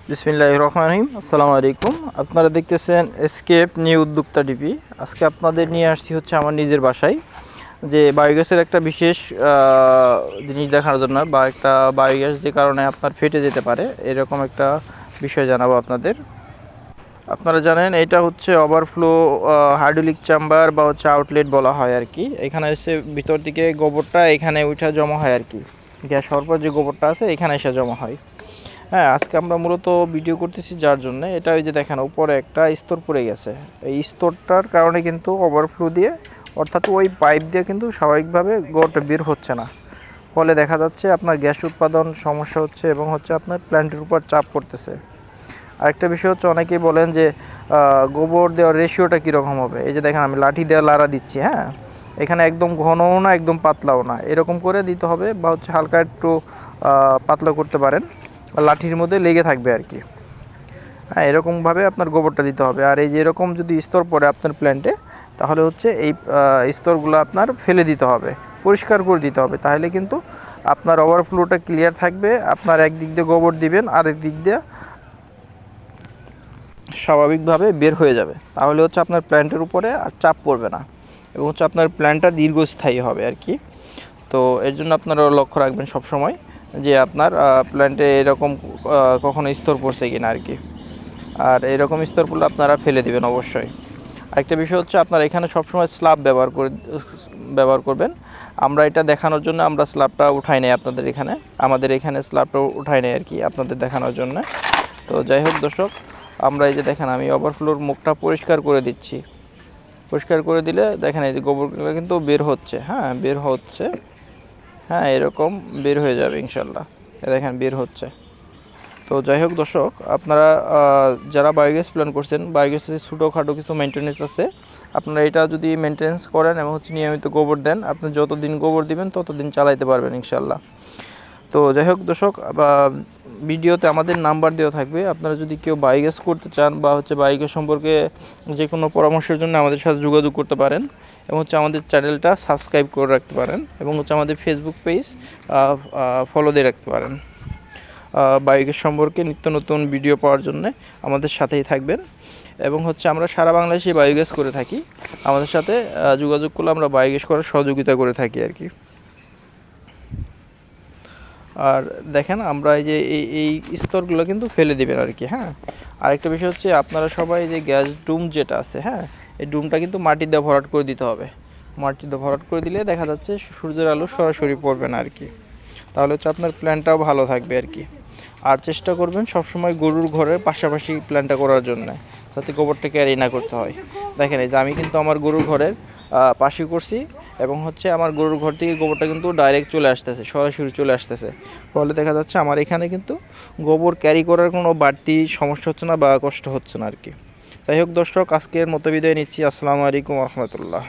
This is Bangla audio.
বিসমিল্লাহির রহমানির রহিম। আসসালামু আলাইকুম। আপনারা দেখতেছেন এসকেপ নিউ উদ্যোক্তা টিভি। আজকে আপনাদের নিয়ে আসছি হচ্ছে আমার নিজের বাসায় যে বায়োগ্যাসের একটা বিশেষ জিনিস দেখানোর জন্য, বা একটা বায়োগ্যাস যে কারণে আপনার ফেটে যেতে পারে এরকম একটা বিষয় জানাবো আপনাদের। আপনারা জানেন এটা হচ্ছে ওভারফ্লো হাইড্রোলিক চেম্বার বা হচ্ছে আউটলেট বলা হয় আর কি। এখানে এসে ভিতর দিকে গোবরটা এখানে উঠা জমা হয় আর কি। গ্যাস হওয়ার পর যে গোবরটা আছে এখানে এসে জমা হয়। হ্যাঁ, আজকে আমরা মূলত ভিডিও করতেছি যার জন্য, এটা ওই যে দেখেন উপরে একটা স্তর পড়ে গেছে। এই স্তরটার কারণে কিন্তু ওভারফ্লো দিয়ে, অর্থাৎ ওই পাইপ দিয়ে কিন্তু স্বাভাবিকভাবে গোবরটা বের হচ্ছে না। ফলে দেখা যাচ্ছে আপনার গ্যাস উৎপাদন সমস্যা হচ্ছে এবং হচ্ছে আপনার প্ল্যান্টের উপর চাপ পড়তেছে। আরেকটা বিষয় হচ্ছে, অনেকেই বলেন যে গোবর দেওয়ার রেশিওটা কীরকম হবে। এই যে দেখেন আমি লাঠি দেওয়া লাড়া দিচ্ছি, হ্যাঁ, এখানে একদম ঘনও না একদম পাতলাও না, এরকম করে দিতে হবে, বা হচ্ছে হালকা একটু পাতলা করতে পারেন, লাঠির মধ্যে লেগে থাকবে আর কি। হ্যাঁ, এরকমভাবে আপনার গোবরটা দিতে হবে। আর এই যে এরকম যদি স্তর পড়ে আপনার প্ল্যান্টে, তাহলে হচ্ছে এই স্তরগুলো আপনার ফেলে দিতে হবে, পরিষ্কার করে দিতে হবে। তাহলে কিন্তু আপনার ওভারফ্লোটা ক্লিয়ার থাকবে। আপনার একদিক দিয়ে গোবর দিবেন, আরেক দিক দিয়ে স্বাভাবিকভাবে বের হয়ে যাবে। তাহলে হচ্ছে আপনার প্ল্যান্টের উপরে আর চাপ পড়বে না এবং হচ্ছে আপনার প্ল্যান্টটা দীর্ঘস্থায়ী হবে আর কি। তো এর জন্য আপনারা লক্ষ্য রাখবেন সবসময় যে আপনার প্ল্যান্টে এরকম কখনো স্তর পড়ছে কিনা আর কি। আর এরকম স্তর পড়লে আপনারা ফেলে দেবেন অবশ্যই। আরেকটা বিষয় হচ্ছে, আপনারা এখানে সবসময় স্ল্যাব ব্যবহার করবেন। আমরা এটা দেখানোর জন্য আমরা স্ল্যাবটা উঠাই নাই আপনাদের এখানে, আমাদের এখানে স্ল্যাবটা উঠাই নাই আর কি আপনাদের দেখানোর জন্য। তো যাই হোক দর্শক, আমরা এই যে দেখেন আমি ওভারফ্লোর মুখটা পরিষ্কার করে দিচ্ছি। পরিষ্কার করে দিলে দেখেন এই যে গোবরগুলো কিন্তু বের হচ্ছে, হ্যাঁ বের হচ্ছে, হ্যাঁ এরকম বের হয়ে যাবে ইনশাল্লাহ। দেখেন বের হচ্ছে। তো যাই হোক দর্শক, আপনারা যারা বায়োগ্যাস প্ল্যান করছেন, বায়োগ্যাসের ছোটোখাটো কিছু মেনটেন্যান্স আছে। আপনারা এটা যদি মেনটেন্যান্স করেন এবং হচ্ছে নিয়মিত গোবর দেন, আপনি যতদিন গোবর দিবেন ততদিন চালাইতে পারবেন ইনশাল্লাহ। তো যাই হোক দর্শক, ভিডিওতে আমাদের নাম্বার দেওয়া থাকবে। আপনারা যদি কেউ বায়োগ্যাস করতে চান বা হচ্ছে বায়োগ্যাস সম্পর্কে যে কোনো পরামর্শের জন্য আমাদের সাথে যোগাযোগ করতে পারেন এবং হচ্ছে আমাদের চ্যানেলটা সাবস্ক্রাইব করে রাখতে পারেন এবং হচ্ছে আমাদের ফেসবুক পেজ ফলো দিয়ে রাখতে পারেন। বায়োগ্যাস সম্পর্কে নিত্য নতুন ভিডিও পাওয়ার জন্য আমাদের সাথেই থাকবেন। এবং হচ্ছে আমরা সারা বাংলাদেশে বায়োগ্যাস করে থাকি। আমাদের সাথে যোগাযোগ করলে আমরা বায়োগ্যাস করার সহযোগিতা করে থাকি আর কি। আর দেখেন আমরা এই যে এই স্তরগুলো কিন্তু ফেলে দেবেন আর কি। হ্যাঁ, আরেকটা বিষয় হচ্ছে, আপনারা সবাই যে গ্যাস ডুম যেটা আছে, হ্যাঁ এই ডুমটা কিন্তু মাটি দিয়ে ভরাট করে দিতে হবে। মাটি দিয়ে ভরাট করে দিলে দেখা যাচ্ছে সূর্যের আলো সরাসরি পড়বে না আর কি। তাহলে হচ্ছে আপনার প্ল্যানটাও ভালো থাকবে আর কি। আর চেষ্টা করবেন সবসময় গরুর ঘরের পাশাপাশি প্ল্যানটা করার জন্য, যাতে গোবরটা ক্যারি না করতে হয়। দেখেন এই যে আমি কিন্তু আমার গরুর ঘরের পাশে করছি এবং হচ্ছে আমার গরুর ঘর থেকে গোবরটা কিন্তু ডাইরেক্ট চলে আসতেছে, সরাসরি চলে আসতেছে। ফলে দেখা যাচ্ছে আমার এখানে কিন্তু গোবর ক্যারি করার কোনো বাড়তি সমস্যা হচ্ছে না বা কষ্ট হচ্ছে না আর কি। যাই হোক দর্শক, আজকের মতো বিদায় নিচ্ছি। আসসালামু আলাইকুম রহমতুল্লাহ।